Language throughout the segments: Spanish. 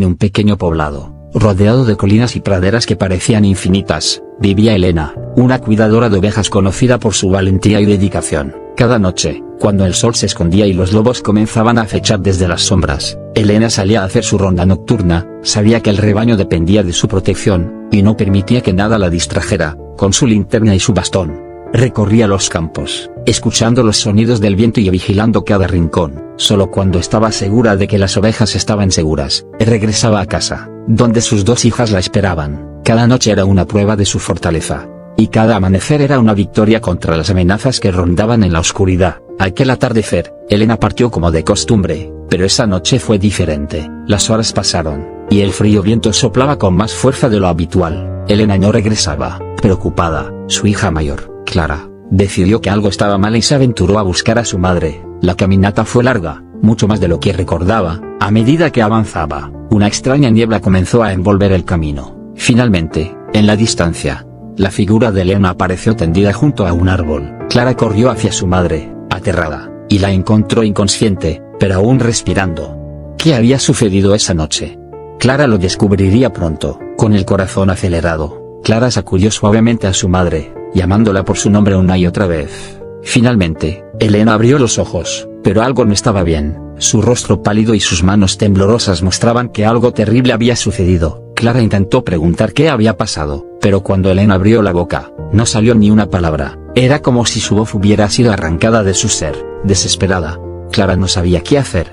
En un pequeño poblado, rodeado de colinas y praderas que parecían infinitas, vivía Elena, una cuidadora de ovejas conocida por su valentía y dedicación. Cada noche, cuando el sol se escondía y los lobos comenzaban a acechar desde las sombras, Elena salía a hacer su ronda nocturna. Sabía que el rebaño dependía de su protección, y no permitía que nada la distrajera. Con su linterna y su bastón, recorría los campos, escuchando los sonidos del viento y vigilando cada rincón. Solo cuando estaba segura de que las ovejas estaban seguras, regresaba a casa, donde sus dos hijas la esperaban. Cada noche era una prueba de su fortaleza, y cada amanecer era una victoria contra las amenazas que rondaban en la oscuridad. Aquel atardecer, Elena partió como de costumbre, pero esa noche fue diferente. Las horas pasaron, y el frío viento soplaba con más fuerza de lo habitual. Elena no regresaba. Preocupada, su hija mayor, Clara, decidió que algo estaba mal y se aventuró a buscar a su madre. La caminata fue larga, mucho más de lo que recordaba. A medida que avanzaba, una extraña niebla comenzó a envolver el camino. Finalmente, en la distancia, la figura de Elena apareció tendida junto a un árbol. Clara corrió hacia su madre, aterrada, y la encontró inconsciente, pero aún respirando. ¿Qué había sucedido esa noche? Clara lo descubriría pronto. Con el corazón acelerado, Clara sacudió suavemente a su madre, llamándola por su nombre una y otra vez. Finalmente, Elena abrió los ojos, pero algo no estaba bien. Su rostro pálido y sus manos temblorosas mostraban que algo terrible había sucedido. Clara intentó preguntar qué había pasado, pero cuando Elena abrió la boca, no salió ni una palabra. Era como si su voz hubiera sido arrancada de su ser. Desesperada, Clara no sabía qué hacer.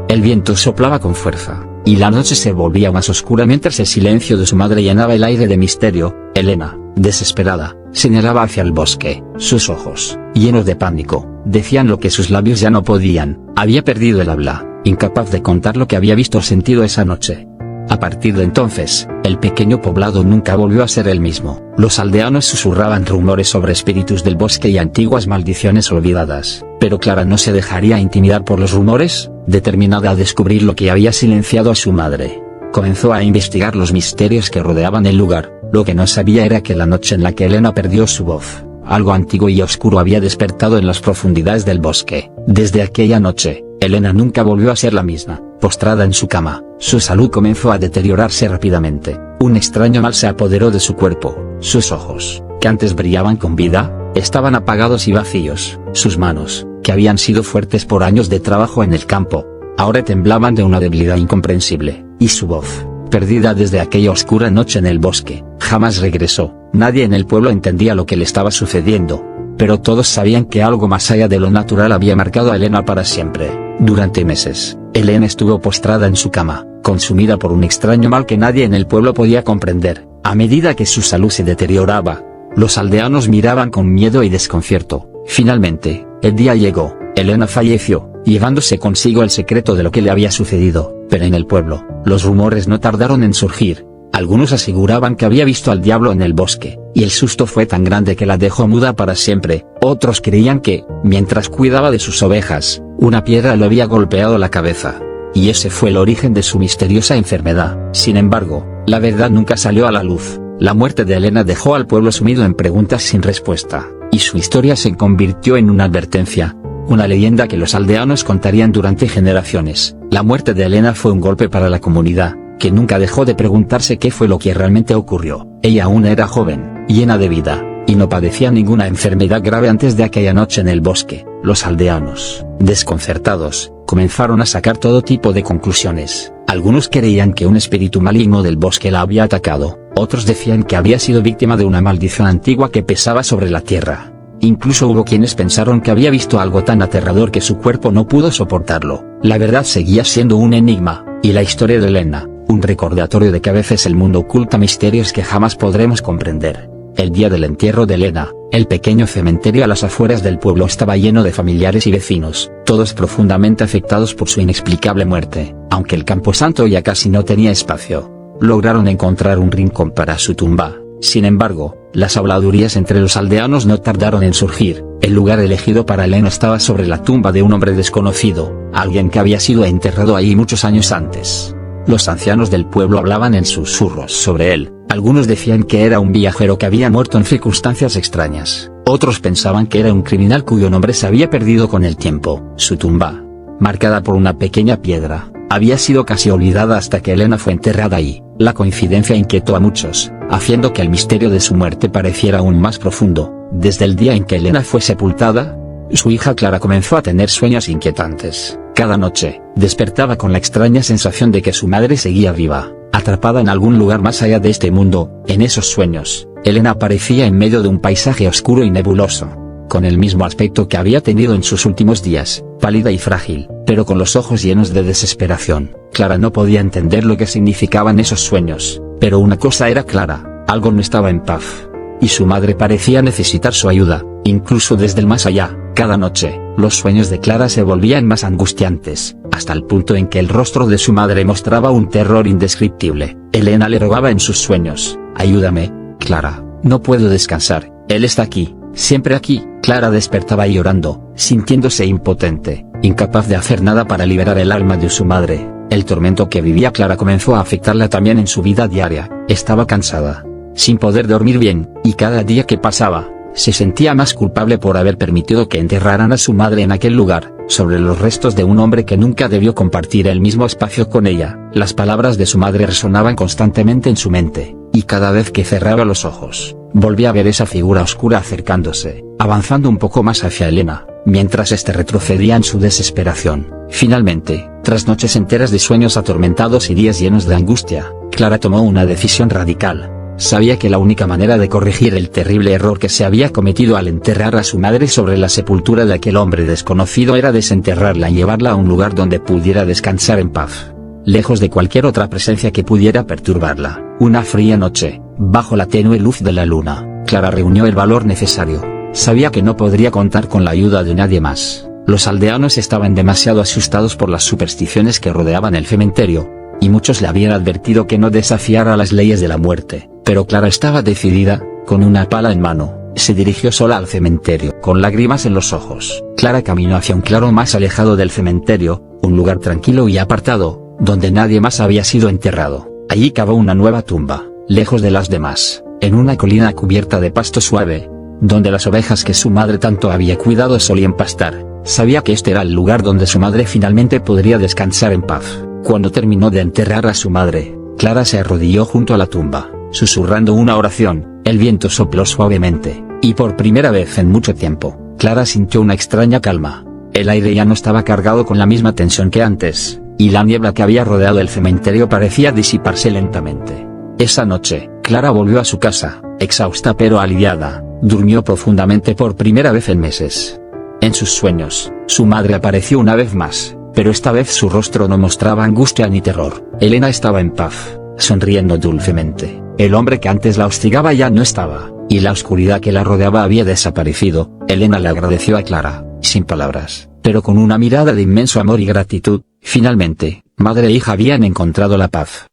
El viento soplaba con fuerza, y la noche se volvía más oscura mientras el silencio de su madre llenaba el aire de misterio. Elena, desesperada, señalaba hacia el bosque. Sus ojos, llenos de pánico, decían lo que sus labios ya no podían. Había perdido el habla, incapaz de contar lo que había visto o sentido esa noche. A partir de entonces, el pequeño poblado nunca volvió a ser el mismo. Los aldeanos susurraban rumores sobre espíritus del bosque y antiguas maldiciones olvidadas, pero Clara no se dejaría intimidar por los rumores. Determinada a descubrir lo que había silenciado a su madre, comenzó a investigar los misterios que rodeaban el lugar. Lo que no sabía era que la noche en la que Elena perdió su voz, algo antiguo y oscuro había despertado en las profundidades del bosque. Desde aquella noche, Elena nunca volvió a ser la misma. Postrada en su cama, su salud comenzó a deteriorarse rápidamente. Un extraño mal se apoderó de su cuerpo. Sus ojos, que antes brillaban con vida, estaban apagados y vacíos. Sus manos, que habían sido fuertes por años de trabajo en el campo, ahora temblaban de una debilidad incomprensible. Y su voz, perdida desde aquella oscura noche en el bosque, jamás regresó. Nadie en el pueblo entendía lo que le estaba sucediendo, pero todos sabían que algo más allá de lo natural había marcado a Elena para siempre. Durante meses, Elena estuvo postrada en su cama, consumida por un extraño mal que nadie en el pueblo podía comprender. A medida que su salud se deterioraba, los aldeanos miraban con miedo y desconcierto. Finalmente, el día llegó. Elena falleció, llevándose consigo el secreto de lo que le había sucedido. Pero en el pueblo, los rumores no tardaron en surgir. Algunos aseguraban que había visto al diablo en el bosque, y el susto fue tan grande que la dejó muda para siempre. Otros creían que, mientras cuidaba de sus ovejas, una piedra le había golpeado la cabeza, y ese fue el origen de su misteriosa enfermedad. Sin embargo, la verdad nunca salió a la luz. La muerte de Elena dejó al pueblo sumido en preguntas sin respuesta, y su historia se convirtió en una advertencia, una leyenda que los aldeanos contarían durante generaciones. La muerte de Elena fue un golpe para la comunidad, que nunca dejó de preguntarse qué fue lo que realmente ocurrió. Ella aún era joven, llena de vida, y no padecía ninguna enfermedad grave antes de aquella noche en el bosque. Los aldeanos, desconcertados, comenzaron a sacar todo tipo de conclusiones. Algunos creían que un espíritu maligno del bosque la había atacado, otros decían que había sido víctima de una maldición antigua que pesaba sobre la tierra. Incluso hubo quienes pensaron que había visto algo tan aterrador que su cuerpo no pudo soportarlo. La verdad seguía siendo un enigma, y la historia de Elena, un recordatorio de que a veces el mundo oculta misterios que jamás podremos comprender. El día del entierro de Elena, el pequeño cementerio a las afueras del pueblo estaba lleno de familiares y vecinos, todos profundamente afectados por su inexplicable muerte. Aunque el camposanto ya casi no tenía espacio, lograron encontrar un rincón para su tumba. Sin embargo, las habladurías entre los aldeanos no tardaron en surgir. El lugar elegido para Elena estaba sobre la tumba de un hombre desconocido, alguien que había sido enterrado ahí muchos años antes. Los ancianos del pueblo hablaban en susurros sobre él. Algunos decían que era un viajero que había muerto en circunstancias extrañas. Otros pensaban que era un criminal cuyo nombre se había perdido con el tiempo. Su tumba, marcada por una pequeña piedra, había sido casi olvidada hasta que Elena fue enterrada ahí. La coincidencia inquietó a muchos, haciendo que el misterio de su muerte pareciera aún más profundo. Desde el día en que Elena fue sepultada, su hija Clara comenzó a tener sueños inquietantes. Cada noche, despertaba con la extraña sensación de que su madre seguía viva, atrapada en algún lugar más allá de este mundo. En esos sueños, Elena aparecía en medio de un paisaje oscuro y nebuloso, con el mismo aspecto que había tenido en sus últimos días, pálida y frágil, pero con los ojos llenos de desesperación. Clara no podía entender lo que significaban esos sueños, pero una cosa era clara: algo no estaba en paz. Y su madre parecía necesitar su ayuda, incluso desde el más allá. Cada noche, los sueños de Clara se volvían más angustiantes, hasta el punto en que el rostro de su madre mostraba un terror indescriptible. Elena le rogaba en sus sueños: ayúdame, Clara, no puedo descansar, él está aquí, siempre aquí. Clara despertaba llorando, sintiéndose impotente, incapaz de hacer nada para liberar el alma de su madre. El tormento que vivía Clara comenzó a afectarla también en su vida diaria. Estaba cansada, sin poder dormir bien, y cada día que pasaba, se sentía más culpable por haber permitido que enterraran a su madre en aquel lugar, sobre los restos de un hombre que nunca debió compartir el mismo espacio con ella. Las palabras de su madre resonaban constantemente en su mente, y cada vez que cerraba los ojos, volvía a ver esa figura oscura acercándose, avanzando un poco más hacia Elena, mientras éste retrocedía en su desesperación. Finalmente, tras noches enteras de sueños atormentados y días llenos de angustia, Clara tomó una decisión radical. Sabía que la única manera de corregir el terrible error que se había cometido al enterrar a su madre sobre la sepultura de aquel hombre desconocido era desenterrarla y llevarla a un lugar donde pudiera descansar en paz, lejos de cualquier otra presencia que pudiera perturbarla. Una fría noche, bajo la tenue luz de la luna, Clara reunió el valor necesario. Sabía que no podría contar con la ayuda de nadie más. Los aldeanos estaban demasiado asustados por las supersticiones que rodeaban el cementerio, y muchos le habían advertido que no desafiara las leyes de la muerte. Pero Clara estaba decidida. Con una pala en mano, se dirigió sola al cementerio. Con lágrimas en los ojos, Clara caminó hacia un claro más alejado del cementerio, un lugar tranquilo y apartado, donde nadie más había sido enterrado. Allí cavó una nueva tumba, lejos de las demás, en una colina cubierta de pasto suave, donde las ovejas que su madre tanto había cuidado solían pastar. Sabía que este era el lugar donde su madre finalmente podría descansar en paz. Cuando terminó de enterrar a su madre, Clara se arrodilló junto a la tumba, susurrando una oración. El viento sopló suavemente, y por primera vez en mucho tiempo, Clara sintió una extraña calma. El aire ya no estaba cargado con la misma tensión que antes, y la niebla que había rodeado el cementerio parecía disiparse lentamente. Esa noche, Clara volvió a su casa, exhausta pero aliviada. Durmió profundamente por primera vez en meses. En sus sueños, su madre apareció una vez más, pero esta vez su rostro no mostraba angustia ni terror. Elena estaba en paz, sonriendo dulcemente. El hombre que antes la hostigaba ya no estaba, y la oscuridad que la rodeaba había desaparecido. Elena le agradeció a Clara, sin palabras, pero con una mirada de inmenso amor y gratitud. Finalmente, madre e hija habían encontrado la paz.